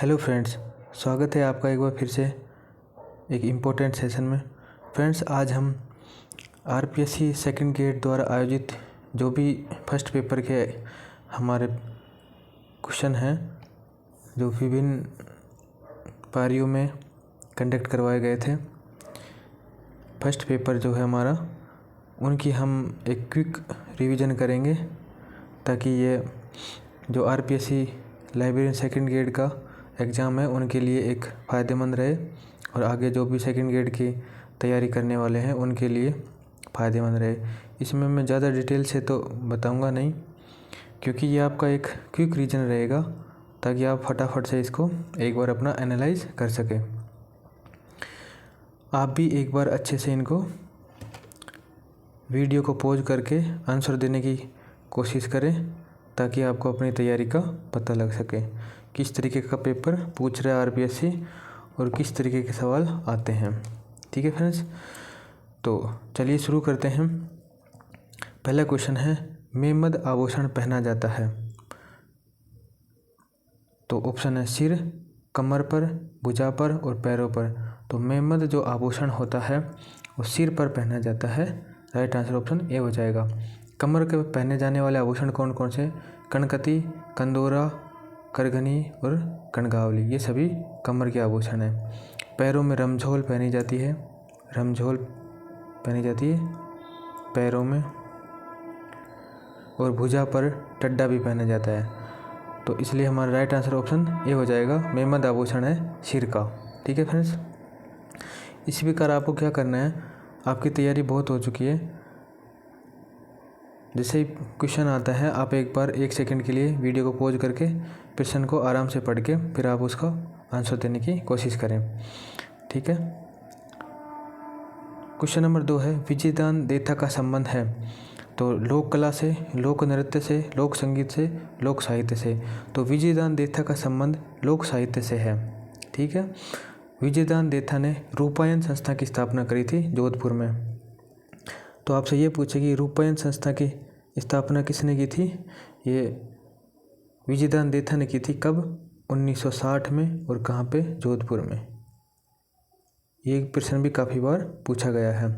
Hello friends, स्वागत है आपका एक बार फिर से एक इम्पोर्टेंट सेशन में। फ्रेंड्स, आज हम आरपीएससी सेकंड ग्रेड द्वारा आयोजित जो भी फर्स्ट पेपर के हमारे क्वेश्चन हैं जो विभिन्न पारियों में कंडक्ट करवाए गए थे, फर्स्ट पेपर जो है हमारा, उनकी हम एक क्विक रिवीजन करेंगे ताकि ये जो आरपीएससी लाइब्रेरियन सेकंड ग्रेड का एग्ज़ाम है उनके लिए एक फ़ायदेमंद रहे और आगे जो भी सेकंड ग्रेड की तैयारी करने वाले हैं उनके लिए फ़ायदेमंद रहे। इसमें मैं ज़्यादा डिटेल से तो बताऊंगा नहीं, क्योंकि ये आपका एक क्विक रीजन रहेगा ताकि आप फटाफट से इसको एक बार अपना एनालाइज कर सकें। आप भी एक बार अच्छे से इनको वीडियो को पॉज करके आंसर देने की कोशिश करें ताकि आपको अपनी तैयारी का पता लग सके, किस तरीके का पेपर पूछ रहा है आरपीएससी और किस तरीके के सवाल आते हैं। ठीक है फ्रेंड्स, तो चलिए शुरू करते हैं। पहला क्वेश्चन है, मेमद आभूषण पहना जाता है। तो ऑप्शन है सिर, कमर पर, भुजा पर और पैरों पर। तो मेमद जो आभूषण होता है वो सिर पर पहना जाता है। राइट आंसर ऑप्शन ए हो जाएगा। कमर के पहने जाने वाले आभूषण कौन कौन से? कनकती, कंदोरा, करघनी और कनगावली, ये सभी कमर के आभूषण हैं। पैरों में रमझोल पहनी जाती है, रमझोल पहनी जाती है पैरों में, और भुजा पर टड्डा भी पहना जाता है। तो इसलिए हमारा राइट आंसर ऑप्शन ए हो जाएगा। मेमद आभूषण है सिर का। ठीक है फ्रेंड्स, इसी प्रकार आपको क्या करना है, आपकी तैयारी बहुत हो चुकी है। जैसे ही क्वेश्चन आता है आप एक बार 1 सेकंड के लिए वीडियो को पॉज करके क्वेश्चन को आराम से पढ़ के फिर आप उसका आंसर देने की कोशिश करें। ठीक है, क्वेश्चन नंबर 2 है, विजयदान देथा का संबंध है। तो लोक कला से, लोक नृत्य से, लोक संगीत से, लोक साहित्य से। तो विजयदान देथा का संबंध लोक साहित्य से है। ठीक है, विजयदान देथा ने रूपायन संस्था की स्थापना करी थी जोधपुर में। तो आपसे ये पूछे कि रूपायन संस्था की स्थापना किसने की थी? ये विजयदान देथा ने की थी। कब? 1960 में। और कहाँ पे? जोधपुर में। ये प्रश्न भी काफ़ी बार पूछा गया है।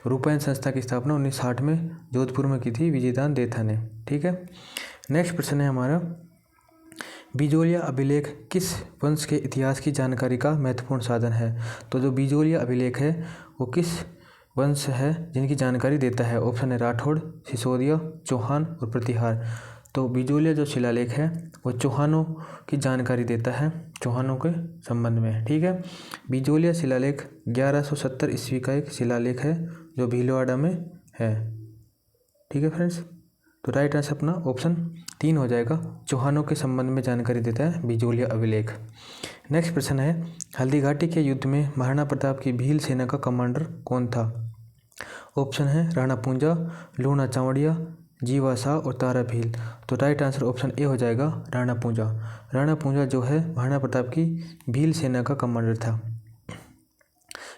रूपायन संस्था की स्थापना 1960 में जोधपुर में की थी विजयदान देथा ने। ठीक है, नेक्स्ट प्रश्न है हमारा, बिजोलिया अभिलेख किस वंश के इतिहास की जानकारी का महत्वपूर्ण साधन है? तो जो बिजोलिया अभिलेख है वो किस वंश है जिनकी जानकारी देता है? ऑप्शन है राठौड़, सिसोदिया, चौहान और प्रतिहार। तो बिजोलिया जो शिलालेख है वो चौहानों की जानकारी देता है, चौहानों के संबंध में। ठीक है, बिजोलिया शिलालेख 1170 ईस्वी का एक शिलालेख है जो भीलवाड़ा में है। ठीक है फ्रेंड्स, तो राइट आंसर अपना ऑप्शन 3 हो जाएगा। चौहानों के संबंध में जानकारी देता है बिजोलिया अभिलेख। नेक्स्ट प्रश्न है, हल्दी घाटी के युद्ध में महाराणा प्रताप की भील सेना का कमांडर कौन था? ऑप्शन है राणा पूंजा, लूणा चावड़िया, जीवा शाह और तारा भील। तो राइट आंसर ऑप्शन ए हो जाएगा, राणा पूंजा। राणा पूंजा जो है महाराणा प्रताप की भील सेना का कमांडर था।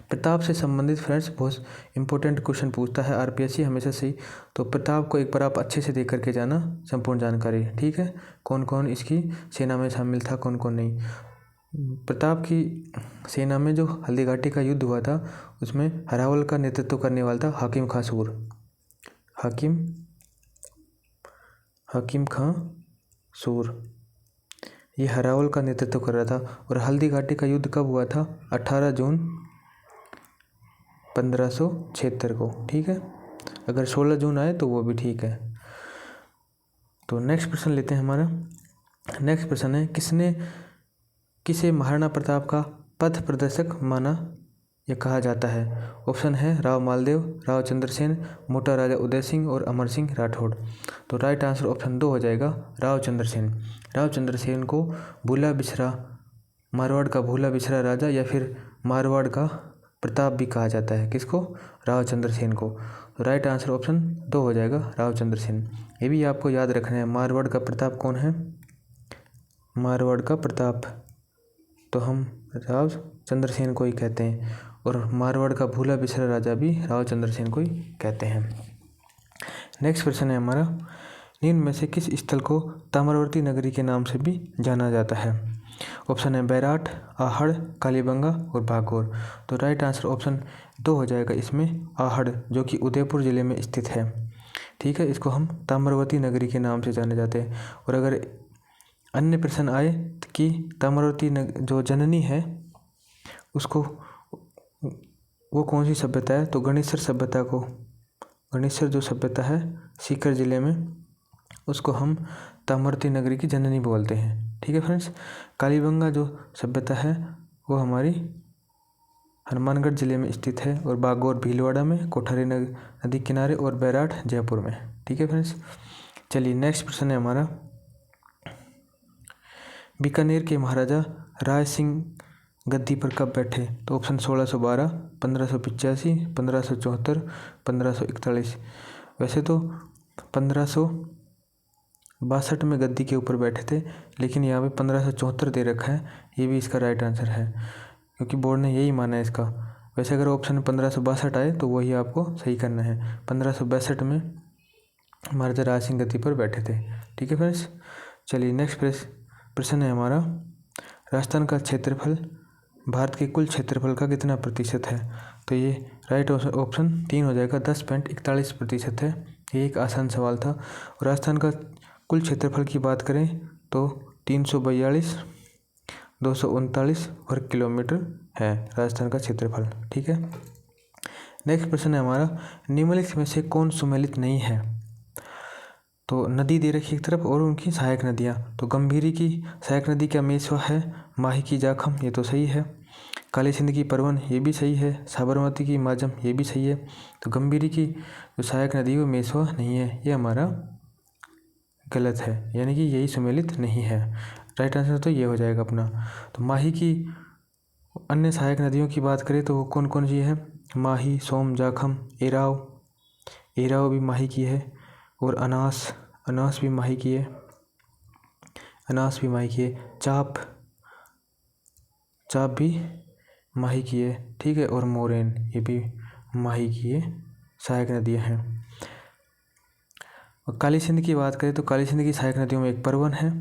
प्रताप से संबंधित फ्रेंड्स बहुत इंपॉर्टेंट क्वेश्चन पूछता है आरपीएससी हमेशा से ही। तो प्रताप को एक बार आप अच्छे से देख करके जाना, संपूर्ण जानकारी। ठीक है, कौन कौन इसकी सेना में शामिल था, कौन कौन नहीं। प्रताप की सेना में जो हल्दी घाटी का युद्ध हुआ था उसमें हरावल का नेतृत्व करने वाला था हाकिम खां सूर। हाकिम खां सूर ये हरावल का नेतृत्व कर रहा था। और हल्दी घाटी का युद्ध कब हुआ था? 18 जून 1576 को। ठीक है, अगर 16 जून आए तो वो भी ठीक है। तो नेक्स्ट प्रश्न लेते हैं हमारा। नेक्स्ट प्रश्न है, किसे महाराणा प्रताप का पथ प्रदर्शक माना या कहा जाता है? ऑप्शन है राव मालदेव, राव चंद्रसेन, मोटा राजा उदय सिंह और अमर सिंह राठौड़। तो राइट आंसर ऑप्शन 2 हो जाएगा, राव चंद्रसेन। राव चंद्रसेन को भूला बिछड़ा, मारवाड़ का भूला बिछड़ा राजा या फिर मारवाड़ का प्रताप भी कहा जाता है। किसको? राव चंद्रसेन को। तो राइट आंसर ऑप्शन 2 हो जाएगा, राव चंद्रसेन। ये भी आपको याद रखना है, मारवाड़ का प्रताप कौन है? मारवाड़ का प्रताप तो हम राव चंद्रसेन को ही कहते हैं, और मारवाड़ का भूला बिछड़ा राजा भी राव चंद्रसेन को ही कहते हैं। नेक्स्ट प्रश्न है हमारा, निम्न में से किस स्थल को ताम्रवर्ती नगरी के नाम से भी जाना जाता है? ऑप्शन है बैराठ, आहड़, कालीबंगा और भागौर। तो राइट आंसर ऑप्शन 2 हो जाएगा इसमें, आहड़, जो कि उदयपुर ज़िले में स्थित है। ठीक है, इसको हम ताम्रवती नगरी के नाम से जाने जाते हैं। और अगर अन्य प्रश्न आए कि ताम्रवती जो जननी है उसको वो कौन सी सभ्यता है, तो गणेशर सभ्यता को, गणेशर जो सभ्यता है सीकर जिले में, उसको हम ताम्रवती नगरी की जननी बोलते हैं। ठीक है फ्रेंड्स। कालीबंगा जो सभ्यता है वो हमारी हनुमानगढ़ जिले में स्थित है, और बागौर भीलवाड़ा में, कोठारी नदी किनारे, और बैराठ जयपुर में। ठीक है फ्रेंड्स। चलिए नेक्स्ट प्रश्न है हमारा, बीकानेर के महाराजा राय सिंह गद्दी पर कब बैठे, तो ऑप्शन 1612, 1585, 1574, 1541। वैसे तो 1562 में गद्दी के ऊपर बैठे थे, लेकिन यहाँ पे 1574 दे रखा है, ये भी इसका राइट आंसर है, क्योंकि बोर्ड ने यही माना है इसका। वैसे अगर ऑप्शन 1562 आए तो वही आपको सही करना है। 1562 में महाराजा राय सिंह गद्दी पर बैठे थे। ठीक है फ्रेंड्स। चलिए नेक्स्ट प्रश्न है हमारा, राजस्थान का क्षेत्रफल भारत के कुल क्षेत्रफल का कितना प्रतिशत है, तो ये राइट ऑप्शन 3 हो जाएगा, 10.41% है। ये एक आसान सवाल था। और राजस्थान का कुल क्षेत्रफल की बात करें तो 342,239 वर्ग किलोमीटर है राजस्थान का क्षेत्रफल। ठीक है। नेक्स्ट प्रश्न है हमारा, निम्नलिखित में से कौन सुमेलित नहीं है, तो नदी दे रखी एक तरफ और उनकी सहायक नदियाँ, तो गंभीरी की सहायक नदी क्या मेसवा है, माही की जाखम, ये तो सही है, काली सिंध की परवन, ये भी सही है, साबरमती की माजम, ये भी सही है। तो गंभीरी की जो सहायक नदी वो मेसवा नहीं है, ये हमारा गलत है, यानी कि यही सुमेलित नहीं है। राइट आंसर तो ये हो जाएगा अपना। तो माही की अन्य सहायक नदियों की बात करें तो वो कौन कौन सी है, माही, सोम, जाखम, एराव, एराव भी माही की है, और अनास भी माही की है, अनास भी माही की है, चाप भी माही की है। ठीक है। और मोरेन, ये भी माही की है सहायक नदियाँ हैं। और काली सिंध की बात करें तो काली सिंध की सहायक नदियों में एक परवन है,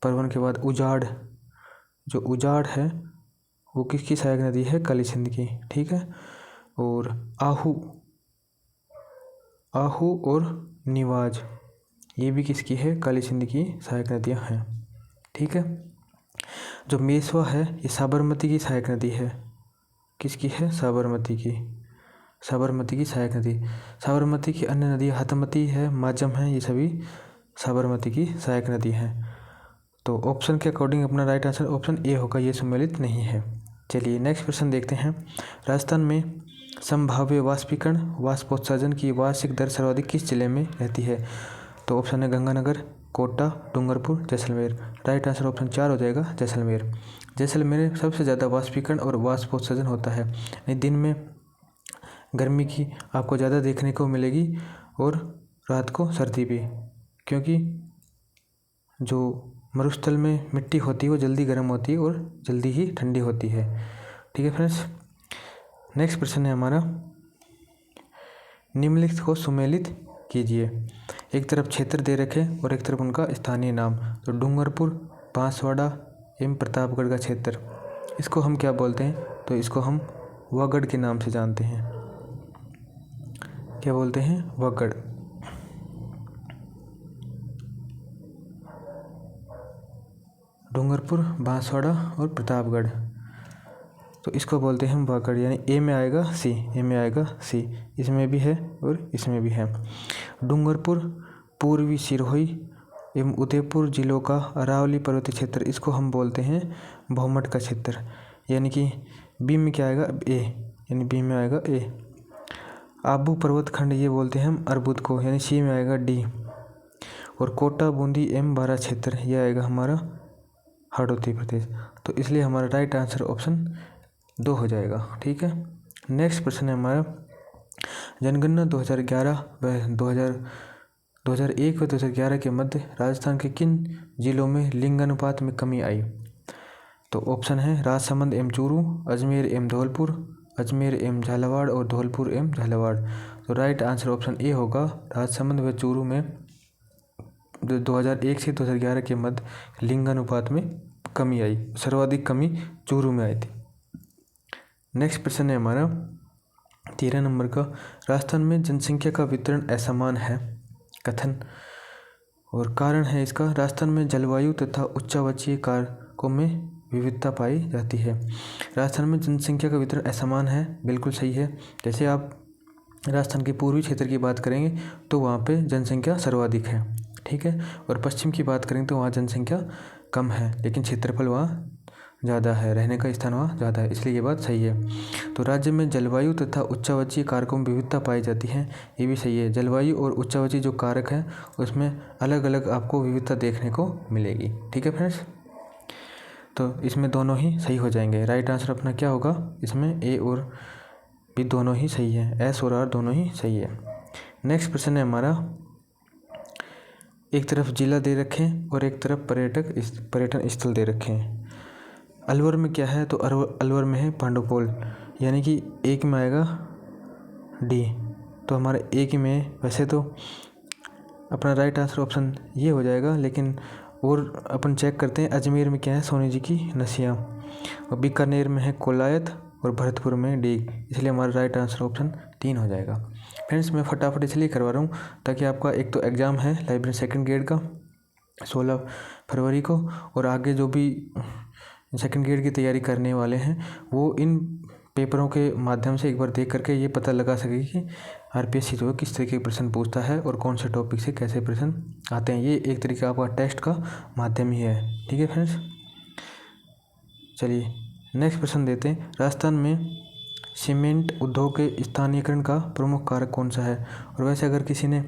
परवन के बाद उजाड़, जो उजाड़ है वो किसकी सहायक नदी है, काली सिंध की। ठीक है। और आहू और निवाज, ये भी किसकी है, काली सिंध की सहायक नदियाँ हैं। ठीक है। जो मेसवा है ये साबरमती की सहायक नदी है, किसकी है, साबरमती की सहायक नदी। साबरमती की अन्य नदी हतमती है, माजम है, ये सभी साबरमती की सहायक नदी हैं। तो ऑप्शन के अकॉर्डिंग अपना राइट आंसर ऑप्शन ए होगा, ये सम्मिलित नहीं है। चलिए नेक्स्ट प्रश्न देखते हैं, राजस्थान में संभाव्य वाष्पीकरण वाष्पोत्सर्जन की वार्षिक दर सर्वाधिक किस जिले में रहती है, तो ऑप्शन है Ganganagar, Kota, Dungarpur, Jaisalmer. Right answer option 4 हो जाएगा, जैसलमेर। जैसलमेर में सबसे ज़्यादा वाष्पीकरण और वाष्पोत्सर्जन होता है। दिन में गर्मी की आपको ज़्यादा देखने को मिलेगी और रात को सर्दी भी, क्योंकि जो मरुस्थल में मिट्टी होती है वो जल्दी गर्म होती है और जल्दी ही ठंडी होती है। ठीक है फ्रेंड्स। नेक्स्ट प्रश्न है हमारा, निम्नलिखित को सुमेलित कीजिए। एक तरफ क्षेत्र दे रखे और एक तरफ उनका स्थानीय नाम, तो डूंगरपुर, बांसवाड़ा एवं प्रतापगढ़ का क्षेत्र, इसको हम क्या बोलते हैं, तो इसको हम वागड़ के नाम से जानते हैं। क्या बोलते हैं, वागड़। डूंगरपुर, बांसवाड़ा और प्रतापगढ़, तो इसको बोलते हैं हम वागड़, यानी ए में आएगा सी, इसमें भी है और इसमें भी है। डूंगरपुर पूर्वी सिरोही एवं उदयपुर जिलों का अरावली पर्वतीय क्षेत्र, इसको हम बोलते हैं भौमट का क्षेत्र, यानी कि बी में क्या आएगा, ए, यानी बी में आएगा ए। आबू पर्वत खंड, ये बोलते हैं हम अर्बुद को, यानी सी में आएगा डी। और कोटा, बूंदी एवं बारा क्षेत्र, यह आएगा हमारा हाड़ौती प्रदेश। तो इसलिए हमारा राइट आंसर ऑप्शन 2 हो जाएगा। ठीक है। नेक्स्ट प्रश्न है हमारा, जनगणना 2011 व 2001 व 2011 के मध्य राजस्थान के किन जिलों में लिंगानुपात में कमी आई, तो ऑप्शन है राजसमंद एवं चूरू, अजमेर एवं धौलपुर, अजमेर एवं झालावाड़ और धौलपुर एवं झालावाड़। तो राइट आंसर ऑप्शन ए होगा, राजसमंद व चूरू में 2001 से 2011 के मध्य लिंगानुपात में कमी आई, सर्वाधिक कमी चूरू में आई थी। नेक्स्ट प्रश्न है हमारा 13 नंबर का, राजस्थान में जनसंख्या का वितरण असमान है, कथन और कारण है इसका, राजस्थान में जलवायु तथा उच्चावचीय कारकों में विविधता पाई जाती है। राजस्थान में जनसंख्या का वितरण असमान है, बिल्कुल सही है। जैसे आप राजस्थान के पूर्वी क्षेत्र की बात करेंगे तो वहाँ पे जनसंख्या सर्वाधिक है, ठीक है, और पश्चिम की बात करेंगे तो वहाँ जनसंख्या कम है, लेकिन क्षेत्रफल वहाँ ज़्यादा है, रहने का स्थान वहाँ ज़्यादा है, इसलिए ये बात सही है। तो राज्य में जलवायु तथा उच्चावचीय कारकों में विविधता पाई जाती है, ये भी सही है। जलवायु और उच्चावचीय जो कारक हैं उसमें अलग अलग आपको विविधता देखने को मिलेगी, ठीक है फ्रेंड्स। तो इसमें दोनों ही सही हो जाएंगे। राइट आंसर अपना क्या होगा, इसमें ए और बी दोनों ही सही है, एस और आर दोनों ही सही है। नेक्स्ट प्रश्न है हमारा, एक तरफ जिला दे रखें और एक तरफ पर्यटन स्थल दे रखें। अलवर में क्या है, तो अलवर में है पांडुपोल, यानी कि एक में आएगा डी, तो हमारे एक में वैसे तो अपना राइट आंसर ऑप्शन ये हो जाएगा, लेकिन और अपन चेक करते हैं। अजमेर में क्या है, सोनी जी की नसिया, और बीकानेर में है कोलायत और भरतपुर में डीग, इसलिए हमारा राइट आंसर ऑप्शन 3 हो जाएगा। फ्रेंड्स मैं फटाफट इसलिए करवा रहा हूँ ताकि आपका एक तो एग्ज़ाम है लाइब्रेरी सेकंड ग्रेड का 16 फरवरी को, और आगे जो भी सेकंड ग्रेड की तैयारी करने वाले हैं वो इन पेपरों के माध्यम से एक बार देख करके ये पता लगा सके कि आरपीएससी जो है किस तरीके के प्रश्न पूछता है और कौन से टॉपिक से कैसे प्रश्न आते हैं। ये एक तरीका आपका टेस्ट का माध्यम ही है, ठीक है फ्रेंड्स। चलिए नेक्स्ट प्रश्न देते हैं, राजस्थान में सीमेंट उद्योग के स्थानीयकरण का प्रमुख कारक कौन सा है। और वैसे अगर किसी ने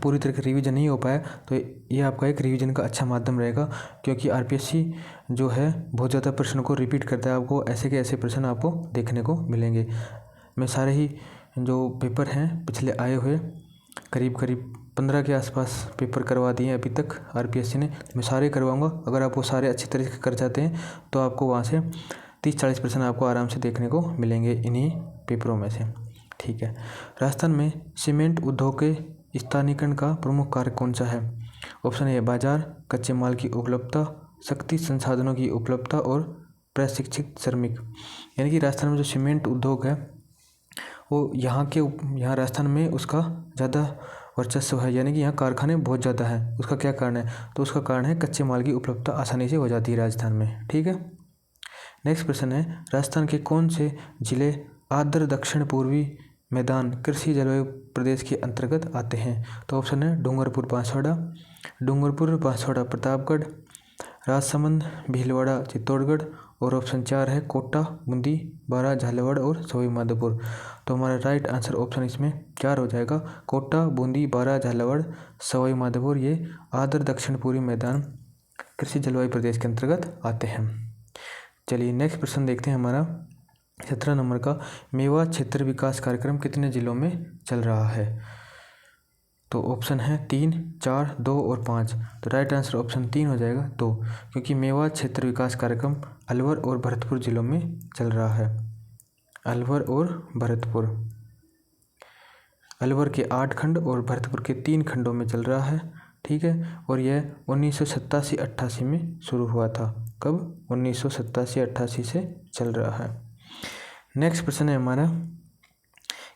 पूरी तरह से रिवीजन नहीं हो पाया तो ये आपका एक रिवीजन का अच्छा माध्यम रहेगा, क्योंकि आरपीएससी जो है बहुत ज़्यादा प्रश्नों को रिपीट करता है, आपको ऐसे के ऐसे प्रश्न आपको देखने को मिलेंगे। मैं सारे ही जो पेपर हैं पिछले आए हुए करीब 15 के आसपास पेपर करवा दिए अभी तक आरपीएससी ने, मैं सारे करवाऊंगा। अगर आप वो सारे अच्छी तरीके से कर जाते हैं तो आपको वहाँ से 30-40 प्रश्न आपको आराम से देखने को मिलेंगे इन्हीं पेपरों में से, ठीक है। राजस्थान में सीमेंट उद्योग के स्थानीयकरण का प्रमुख कारक कौन सा है। ऑप्शन ए बाजार, कच्चे माल की उपलब्धता, शक्ति संसाधनों की उपलब्धता और प्रशिक्षित श्रमिक। यानी कि राजस्थान में जो सीमेंट उद्योग है वो यहाँ राजस्थान में उसका ज़्यादा वर्चस्व है, यानी कि यहाँ कारखाने बहुत ज़्यादा हैं। उसका क्या कारण है, तो उसका कारण है कच्चे माल की उपलब्धता आसानी से हो जाती है राजस्थान में, ठीक है। नेक्स्ट प्रश्न है, राजस्थान के कौन से जिले आर्द्र दक्षिण पूर्वी मैदान कृषि जलवायु प्रदेश के अंतर्गत आते हैं। तो ऑप्शन है डूंगरपुर बांसवाड़ा प्रतापगढ़, राजसमंद भीलवाड़ा चित्तौड़गढ़, और ऑप्शन 4 है कोटा बूंदी बारा झालावाड़ और सवाई माधोपुर। तो हमारा राइट आंसर ऑप्शन इसमें 4 हो जाएगा, कोटा बूंदी बारा झालावाड़ सवाई माधोपुर, ये आर्द्र दक्षिण पूर्वी मैदान कृषि जलवायु प्रदेश के अंतर्गत आते हैं। चलिए नेक्स्ट प्रश्न देखते हैं हमारा 17 नंबर का, मेवात क्षेत्र विकास कार्यक्रम कितने जिलों में चल रहा है। तो ऑप्शन है 3, 4, 2 और 5। तो राइट आंसर ऑप्शन 3 हो जाएगा 2, क्योंकि मेवात क्षेत्र विकास कार्यक्रम अलवर और भरतपुर जिलों में चल रहा है। अलवर और भरतपुर, अलवर के 8 खंड और भरतपुर के 3 खंडों में चल रहा है, ठीक है। और यह 1987-88 में शुरू हुआ था। कब, 1987-88 से चल रहा है। नेक्स्ट प्रश्न है हमारा,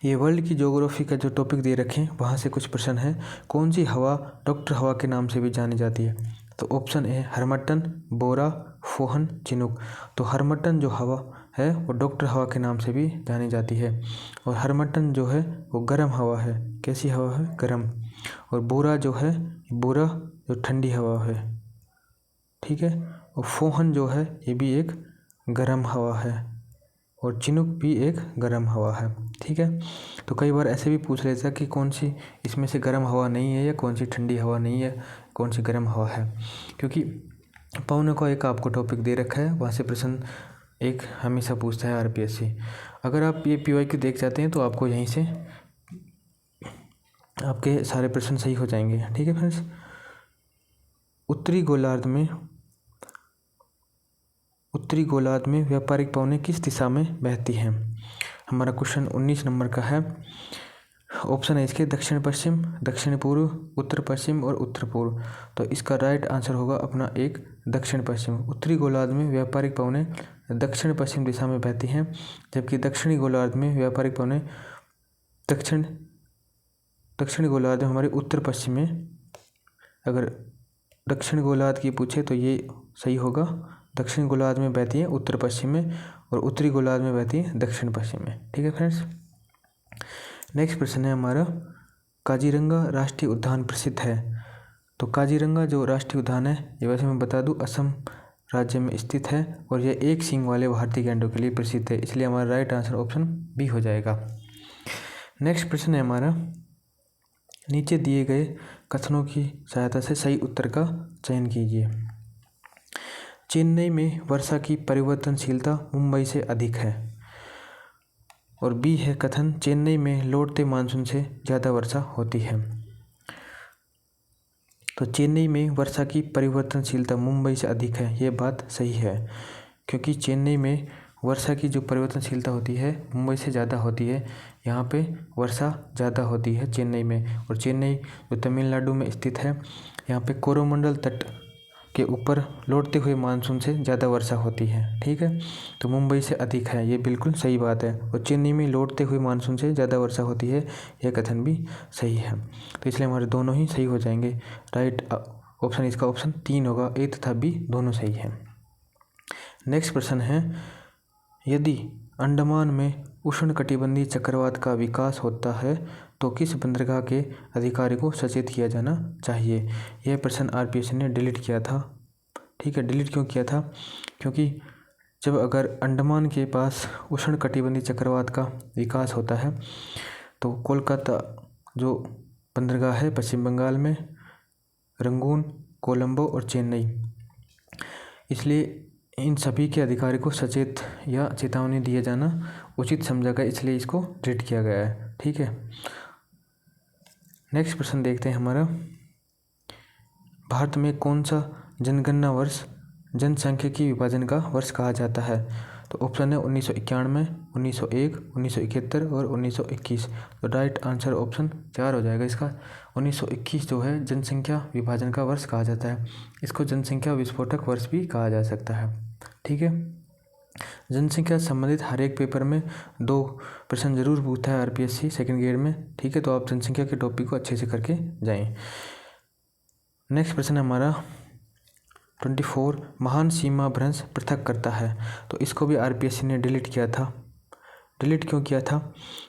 ये वर्ल्ड की ज्योग्राफी का जो टॉपिक दे रखे हैं वहाँ से कुछ प्रश्न है। कौन सी हवा डॉक्टर हवा के नाम से भी जानी जाती है। तो option A harmattan, bora, foehn, chinook. तो हरमट्टन जो हवा है वो डॉक्टर हवा के नाम से भी जानी जाती है, और हरमट्टन जो है वो गर्म हवा है। कैसी हवा है, गर्म। और बोरा जो है, बोरा जो ठंडी हवा है, ठीक है। और फोहन जो है ये भी एक गर्म हवा है, और चिनुक भी एक गर्म हवा है, ठीक है। तो कई बार ऐसे भी पूछ लेता कि कौन सी इसमें से गर्म हवा नहीं है या कौन सी ठंडी हवा नहीं है, कौन सी गर्म हवा है, क्योंकि पवनों का एक आपको टॉपिक दे रखा है, वहाँ से प्रश्न एक हमेशा पूछता है आरपीएससी। अगर आप ये पीवाईक्यू देख जाते हैं तो आपको यहीं से आपके सारे प्रश्न सही हो जाएंगे, ठीक है फ्रेंड्स। उत्तरी गोलार्ध में व्यापारिक पवनें किस दिशा में बहती हैं। हमारा क्वेश्चन 19 नंबर का है। ऑप्शन है इसके दक्षिण पश्चिम, दक्षिण पूर्व, उत्तर पश्चिम और उत्तर पूर्व। तो इसका राइट आंसर होगा अपना एक दक्षिण पश्चिम। उत्तरी गोलार्ध में व्यापारिक पवनें दक्षिण पश्चिम दिशा में बहती हैं, जबकि दक्षिणी गोलार्ध में व्यापारिक पवनें दक्षिणी गोलार्ध में हमारे उत्तर पश्चिम में। अगर दक्षिण गोलार्ध की पूछे तो ये सही होगा, दक्षिण गोलार्ध में बहती है उत्तर पश्चिम में और उत्तरी गोलार्ध में बहती है दक्षिण पश्चिम में। ठीक है फ्रेंड्स। नेक्स्ट प्रश्न है हमारा, काजीरंगा राष्ट्रीय उद्यान प्रसिद्ध है। तो काजीरंगा जो राष्ट्रीय उद्यान है ये वैसे मैं बता दूं असम राज्य में स्थित है और यह एक सींग वाले भारतीय गैंडों के लिए प्रसिद्ध है, इसलिए हमारा राइट आंसर ऑप्शन बी हो जाएगा। नेक्स्ट प्रश्न है हमारा, नीचे दिए गए कथनों की सहायता से सही उत्तर का चयन कीजिए। चेन्नई में वर्षा की परिवर्तनशीलता मुंबई से अधिक है। और बी है कथन, चेन्नई में लौटते मानसून से ज़्यादा वर्षा होती है। तो चेन्नई में वर्षा की परिवर्तनशीलता मुंबई से अधिक है, ये बात सही है, क्योंकि चेन्नई में वर्षा की जो परिवर्तनशीलता होती है मुंबई से ज़्यादा होती है। यहाँ पे वर्षा ज़्यादा होती है चेन्नई में, और चेन्नई जो तमिलनाडु में स्थित है, यहाँ पे कोरोमंडल तट के ऊपर लौटते हुए मानसून से ज़्यादा वर्षा होती है। ठीक है, तो मुंबई से अधिक है, ये बिल्कुल सही बात है। और चेन्नई में लौटते हुए मानसून से ज़्यादा वर्षा होती है, यह कथन भी सही है। तो इसलिए हमारे दोनों ही सही हो जाएंगे। राइट ऑप्शन इसका ऑप्शन 3 होगा, ए तथा बी दोनों सही है। नेक्स्ट प्रश्न है, यदि अंडमान में उष्णकटिबंधीय चक्रवात का विकास होता है तो किस बंदरगाह के अधिकारी को सचेत किया जाना चाहिए। यह प्रश्न आरपीएससी ने डिलीट किया था। ठीक है, डिलीट क्यों किया था, क्योंकि जब अगर अंडमान के पास उष्णकटिबंधीय चक्रवात का विकास होता है तो कोलकाता जो बंदरगाह है पश्चिम बंगाल में, रंगून, कोलंबो और चेन्नई, इसलिए इन सभी के अधिकारी को सचेत या चेतावनी दिया जाना उचित समझा गया, इसलिए इसको डिलीट किया गया है। ठीक है, नेक्स्ट प्रश्न देखते हैं हमारा, भारत में कौन सा जनगणना वर्ष जनसांख्यिकी विभाजन का वर्ष कहा जाता है। तो ऑप्शन है 1991, 1901, 1971 और 1921। तो राइट आंसर ऑप्शन 4 हो जाएगा इसका। 1921 जो है जनसंख्या विभाजन का वर्ष कहा जाता है, इसको जनसंख्या विस्फोटक वर्ष भी कहा जा सकता है। ठीक है, जनसंख्या संबंधित हर एक पेपर में 2 प्रश्न जरूर पूछता है आरपीएससी सेकंड ग्रेड में। ठीक है, तो आप जनसंख्या के टॉपिक को अच्छे से करके जाएं। नेक्स्ट प्रश्न है हमारा 24, महान सीमा भ्रंश पृथक करता है। तो इसको भी आरपीएससी ने डिलीट किया था। डिलीट क्यों किया था,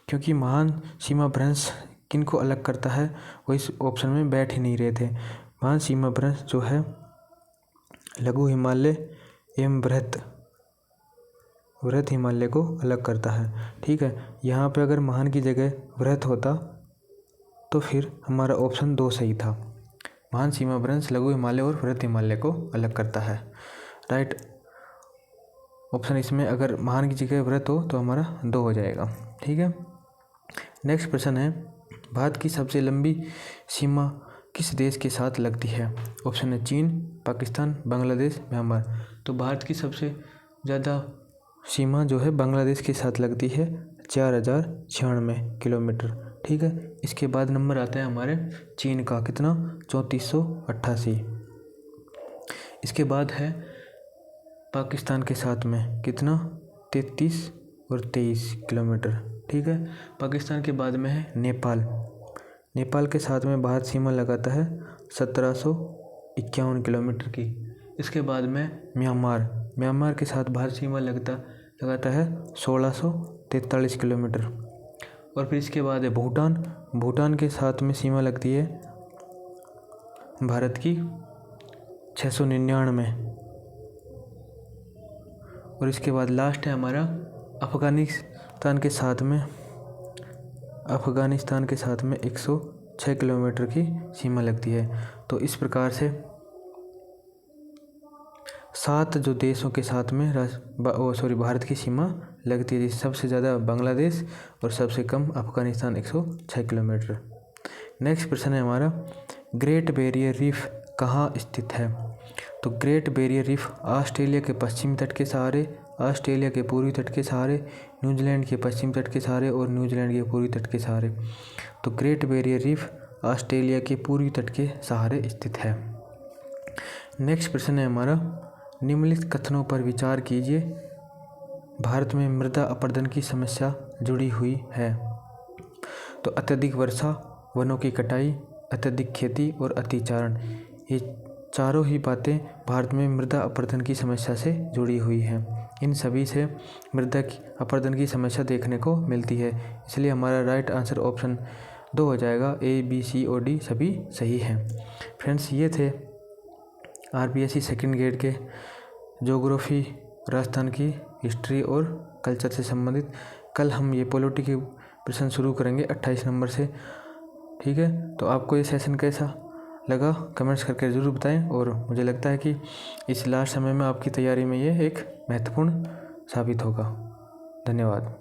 क्योंकि महान सीमा भ्रंश किनको अलग करता है वो इस ऑप्शन में बैठ ही नहीं रहे थे। महान सीमा भ्रंश जो है लघु हिमालय एवं वृहत हिमालय को अलग करता है। ठीक है, यहाँ पे अगर महान की जगह वृहत होता तो फिर हमारा ऑप्शन 2 सही था। महान सीमा भ्रंश लघु हिमालय और वृहत हिमालय को अलग करता है। राइट ऑप्शन इसमें अगर महान की जगह वृहत हो तो हमारा 2 हो जाएगा। ठीक है, नेक्स्ट प्रश्न है, भारत की सबसे लंबी सीमा किस देश के साथ लगती है। ऑप्शन है चीन, पाकिस्तान, बांग्लादेश, म्यांमार। तो भारत की सबसे ज़्यादा सीमा जो है बांग्लादेश के साथ लगती है 4096 किलोमीटर। ठीक है, इसके बाद नंबर आता है हमारे चीन का, कितना 3488। इसके बाद है पाकिस्तान के साथ में कितना 33 और 23 किलोमीटर। ठीक है, पाकिस्तान के बाद में है नेपाल के साथ में भारत सीमा लगाता है 1751 किलोमीटर की। इसके बाद में म्यांमार के साथ भारत सीमा लगाता है 1643 किलोमीटर। और फिर इसके बाद है भूटान के साथ में सीमा लगती है भारत की 699। और इसके बाद लास्ट है हमारा अफ़गानिस्तान के साथ में 106 किलोमीटर की सीमा लगती है। तो इस प्रकार से 7 जो देशों के साथ में भारत की सीमा लगती है, सबसे ज़्यादा बांग्लादेश और सबसे कम अफ़गानिस्तान 106 किलोमीटर। नेक्स्ट प्रश्न है हमारा, ग्रेट बैरियर रीफ कहाँ स्थित है। तो ग्रेट बैरियर रीफ ऑस्ट्रेलिया के पश्चिमी तट के सहारे, ऑस्ट्रेलिया के पूर्वी तट के सहारे, न्यूजीलैंड के पश्चिमी तट के सहारे और न्यूजीलैंड के पूर्वी तट के सहारे। तो ग्रेट बैरियर रीफ ऑस्ट्रेलिया के पूर्वी तट के सहारे स्थित है। नेक्स्ट प्रश्न है हमारा, निम्नलिखित कथनों पर विचार कीजिए। भारत में मृदा अपरदन की समस्या जुड़ी हुई है। तो अत्यधिक वर्षा, वनों की कटाई, अत्यधिक खेती और अतिचारण, ये चारों ही बातें भारत में मृदा अपरदन की समस्या से जुड़ी हुई हैं। इन सभी से मृदा की अपरदन की समस्या देखने को मिलती है, इसलिए हमारा राइट आंसर ऑप्शन 2 हो जाएगा। ए, बी, सी और डी सभी सही हैं। फ्रेंड्स, ये थे आरपीएससी सेकंड ग्रेड के ज्योग्राफी, राजस्थान की हिस्ट्री और कल्चर से संबंधित। कल हम ये पॉलिटी के प्रश्न शुरू करेंगे 28 नंबर से। ठीक है, तो आपको ये सेशन कैसा लगा कमेंट्स करके ज़रूर बताएं, और मुझे लगता है कि इस लास्ट समय में आपकी तैयारी में ये एक महत्वपूर्ण साबित होगा। धन्यवाद।